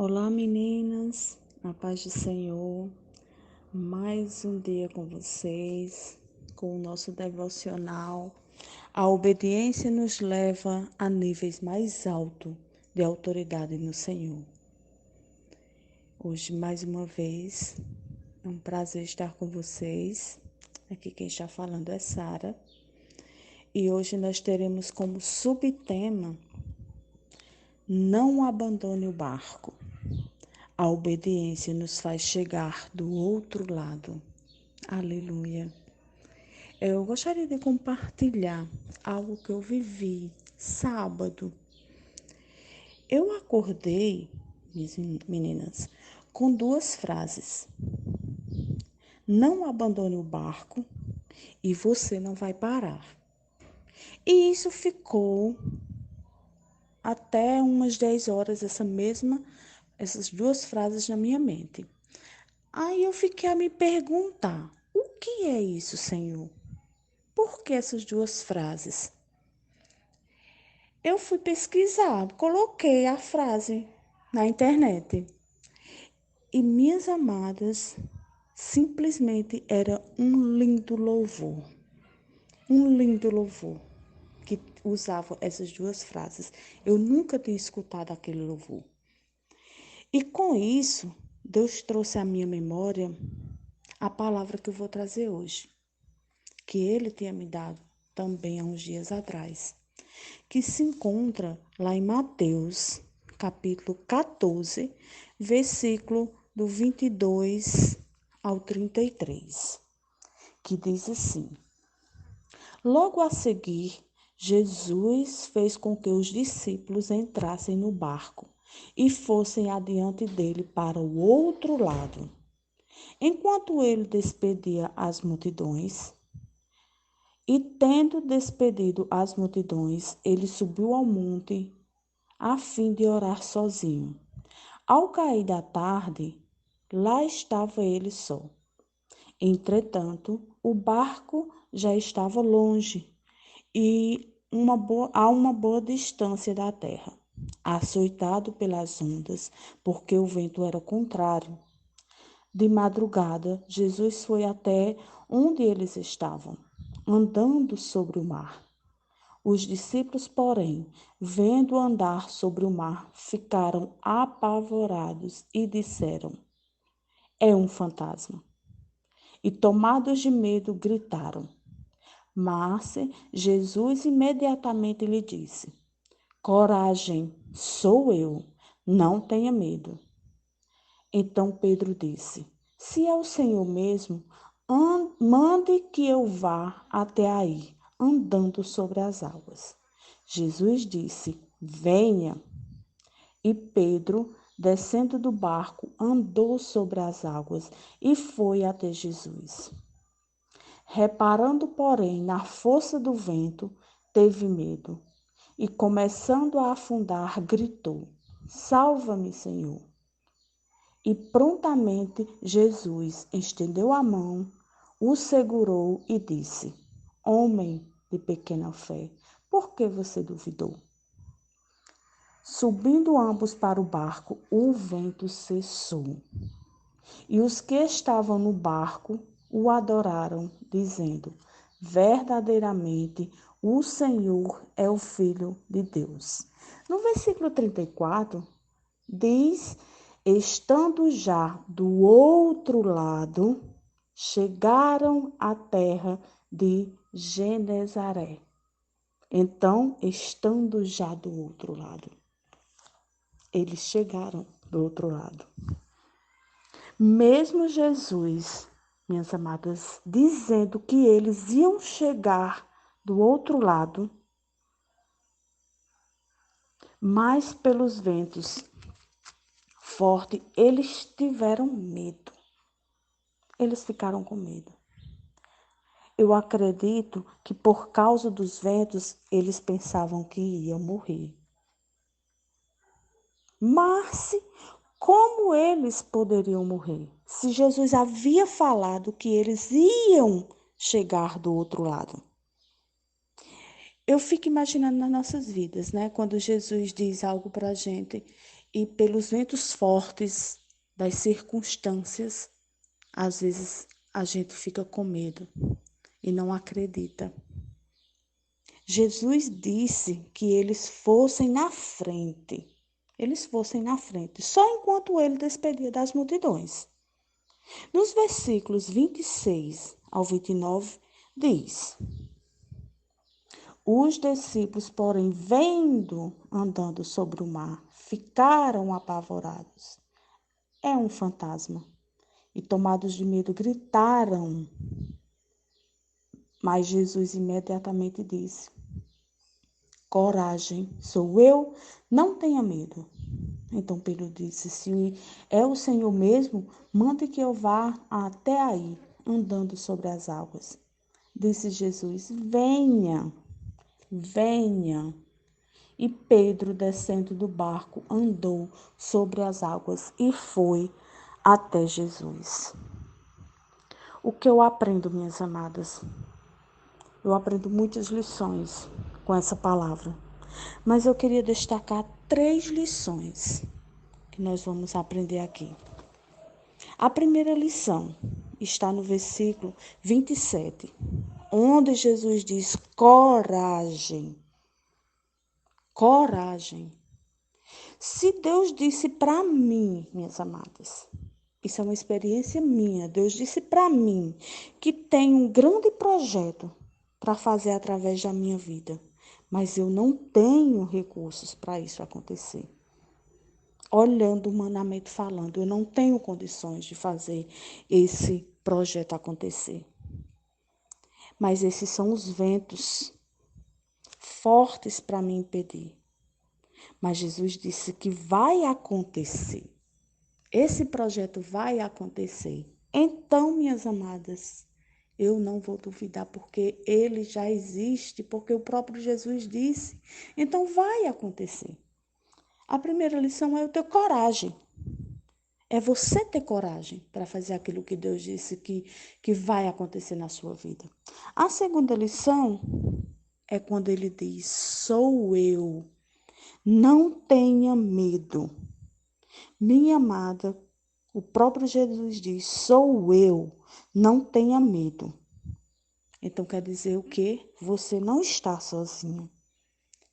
Olá meninas, a paz do Senhor, mais um dia com vocês, com o nosso devocional. A obediência nos leva a níveis mais altos de autoridade no Senhor. Hoje, mais uma vez, é um prazer estar com vocês. Aqui quem está falando é Sara. E hoje nós teremos como subtema: não abandone o barco. A obediência nos faz chegar do outro lado. Aleluia. Eu gostaria de compartilhar algo que eu vivi sábado. Eu acordei, minhas meninas, com duas frases. Não abandone o barco e você não vai parar. E isso ficou até umas 10 horas, essas duas frases na minha mente. Aí eu fiquei a me perguntar, o que é isso, Senhor? Por que essas duas frases? Eu fui pesquisar, coloquei a frase na internet. E minhas amadas, simplesmente era um lindo louvor. Um lindo louvor que usava essas duas frases. Eu nunca tinha escutado aquele louvor. E com isso, Deus trouxe à minha memória a palavra que eu vou trazer hoje, que Ele tinha me dado também há uns dias atrás, que se encontra lá em Mateus, capítulo 14, versículo do 22 ao 33, que diz assim: Logo a seguir, Jesus fez com que os discípulos entrassem no barco e fossem adiante dele para o outro lado. Enquanto ele despedia as multidões, e tendo despedido as multidões, ele subiu ao monte a fim de orar sozinho. Ao cair da tarde, lá estava ele só. Entretanto, o barco já estava longe e a uma boa distância da terra, açoitado pelas ondas, porque o vento era contrário. De madrugada, Jesus foi até onde eles estavam, andando sobre o mar. Os discípulos, porém, vendo andar sobre o mar, ficaram apavorados e disseram: É um fantasma. E tomados de medo, gritaram. Mas Jesus imediatamente lhe disse: Coragem, sou eu, não tenha medo. Então Pedro disse: Se é o Senhor mesmo, mande que eu vá até aí, andando sobre as águas. Jesus disse: Venha. E Pedro, descendo do barco, andou sobre as águas e foi até Jesus. Reparando, porém, na força do vento, teve medo e, começando a afundar, gritou: Salva-me, Senhor. E prontamente Jesus estendeu a mão, o segurou e disse: Homem de pequena fé, por que você duvidou? Subindo ambos para o barco, o vento cessou. E os que estavam no barco o adoraram, dizendo: Verdadeiramente, o Senhor é o Filho de Deus. No versículo 34, diz: Estando já do outro lado, chegaram à terra de Genezaré. Então, estando já do outro lado, eles chegaram do outro lado. Mesmo Jesus, minhas amadas, dizendo que eles iam chegar do outro lado, mas pelos ventos fortes, eles tiveram medo. Eles ficaram com medo. Eu acredito que por causa dos ventos, eles pensavam que iam morrer. Mas como eles poderiam morrer? Se Jesus havia falado que eles iam chegar do outro lado. Eu fico imaginando nas nossas vidas, né? Quando Jesus diz algo para a gente E pelos ventos fortes das circunstâncias, às vezes a gente fica com medo e não acredita. Jesus disse que eles fossem na frente. Eles fossem na frente, só enquanto ele despedia das multidões. Nos versículos 26 ao 29, diz: Os discípulos, porém, vendo andando sobre o mar, ficaram apavorados. É um fantasma. E tomados de medo, gritaram. Mas Jesus imediatamente disse: Coragem, sou eu, não tenha medo. Então Pedro disse: Se é o Senhor mesmo, mande que eu vá até aí, andando sobre as águas. Disse Jesus: Venha, venha. E Pedro, descendo do barco, andou sobre as águas e foi até Jesus. O que eu aprendo, minhas amadas? Eu aprendo muitas lições com essa palavra, mas eu queria destacar 3 lições que nós vamos aprender aqui. A primeira lição está no versículo 27, onde Jesus diz: coragem. Coragem. Se Deus disse para mim, minhas amadas, isso é uma experiência minha, Deus disse para mim que tem um grande projeto para fazer através da minha vida, mas eu não tenho recursos para isso acontecer. Olhando humanamente falando, eu não tenho condições de fazer esse projeto acontecer. Mas esses são os ventos fortes para me impedir. Mas Jesus disse que vai acontecer. Esse projeto vai acontecer. Então, minhas amadas, eu não vou duvidar porque ele já existe, porque o próprio Jesus disse. Então, vai acontecer. A primeira lição é eu ter coragem. É você ter coragem para fazer aquilo que Deus disse que vai acontecer na sua vida. A segunda lição é quando ele diz: sou eu. Não tenha medo. Minha amada, o próprio Jesus diz: sou eu. Não tenha medo. Então quer dizer o quê? Você não está sozinho.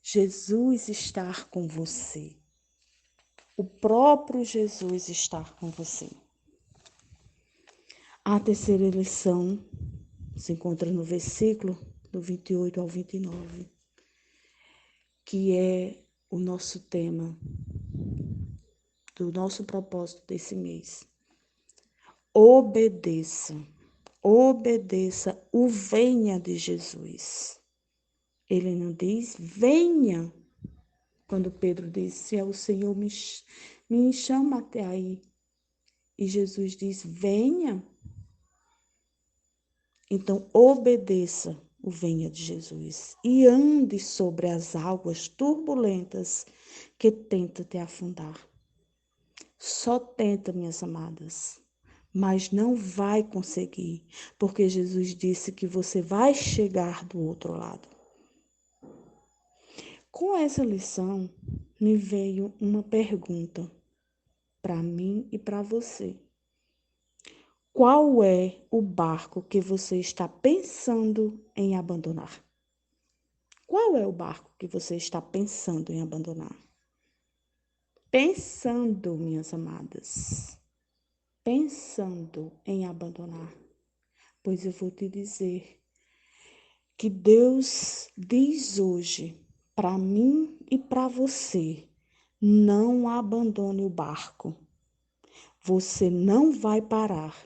Jesus está com você. O próprio Jesus está com você. A terceira lição se encontra no versículo do 28 ao 29, que é o nosso tema do nosso propósito desse mês. Obedeça, obedeça o venha de Jesus. Ele não diz venha, quando Pedro disse, o Senhor me chama até aí. E Jesus diz venha. Então, obedeça o venha de Jesus e ande sobre as águas turbulentas que tenta te afundar. Só tenta, minhas amadas, mas não vai conseguir, porque Jesus disse que você vai chegar do outro lado. Com essa lição, me veio uma pergunta para mim e para você. Qual é o barco que você está pensando em abandonar? Qual é o barco que você está pensando em abandonar? Pensando, minhas amadas, pensando em abandonar. Pois eu vou te dizer que Deus diz hoje para mim e para você: não abandone o barco. Você não vai parar.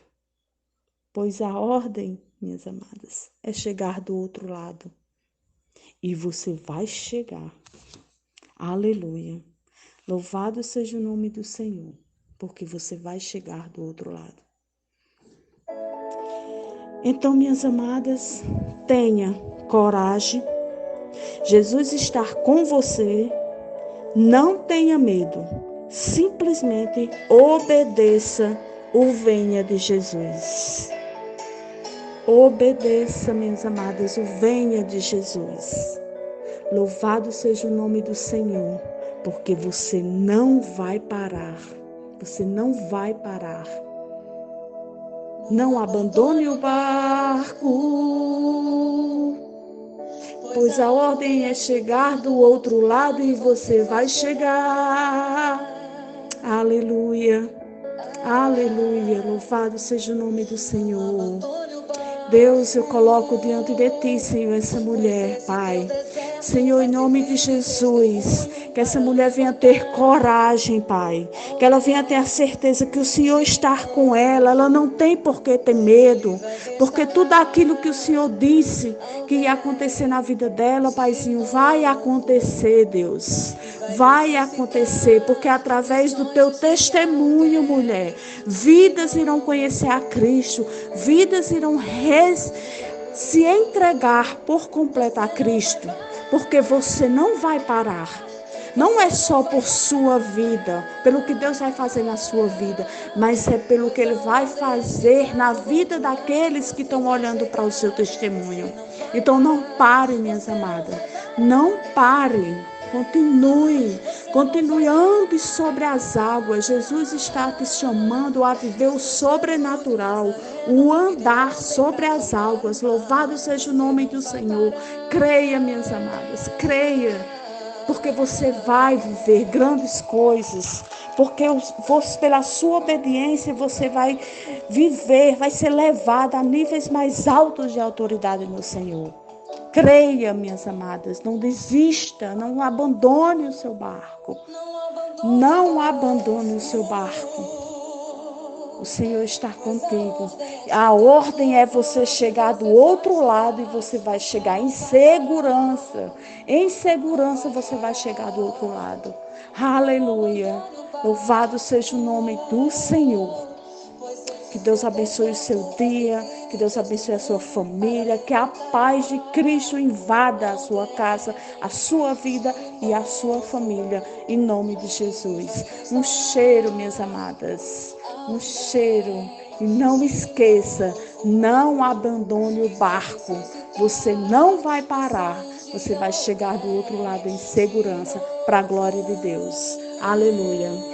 Pois a ordem, minhas amadas, é chegar do outro lado. E você vai chegar. Aleluia. Louvado seja o nome do Senhor, porque você vai chegar do outro lado. Então, minhas amadas, tenha coragem. Jesus está com você. Não tenha medo. Simplesmente obedeça o venha de Jesus. Obedeça, minhas amadas, o venha de Jesus. Louvado seja o nome do Senhor, porque você não vai parar. Você não vai parar. Não abandone o barco, pois a ordem é chegar do outro lado e você vai chegar. Aleluia, aleluia, louvado seja o nome do Senhor. Deus, eu coloco diante de Ti, Senhor, essa mulher, Pai. Senhor, em nome de Jesus, que essa mulher venha ter coragem, Pai. Que ela venha ter a certeza que o Senhor está com ela. Ela não tem por que ter medo. Porque tudo aquilo que o Senhor disse que ia acontecer na vida dela, Paizinho, vai acontecer, Deus. Vai acontecer, porque através do Teu testemunho, mulher, vidas irão conhecer a Cristo. Vidas irão se entregar por completo a Cristo. Porque você não vai parar. Não é só por sua vida, pelo que Deus vai fazer na sua vida, mas é pelo que Ele vai fazer na vida daqueles que estão olhando para o seu testemunho. Então não pare, minhas amadas. Não pare. Continue, ande sobre as águas. Jesus está te chamando a viver o sobrenatural, o andar sobre as águas. Louvado seja o nome do Senhor. Creia, minhas amadas, creia, porque você vai viver grandes coisas. Porque pela sua obediência você vai viver, vai ser levada a níveis mais altos de autoridade no Senhor. Creia, minhas amadas, não desista, não abandone o seu barco. Não abandone o seu barco. O Senhor está contigo. A ordem é você chegar do outro lado e você vai chegar em segurança. Em segurança você vai chegar do outro lado. Aleluia. Louvado seja o nome do Senhor. Que Deus abençoe o seu dia, que Deus abençoe a sua família, que a paz de Cristo invada a sua casa, a sua vida e a sua família, em nome de Jesus. Um cheiro, minhas amadas, um cheiro. E não esqueça, não abandone o barco. Você não vai parar, você vai chegar do outro lado em segurança, para a glória de Deus. Aleluia.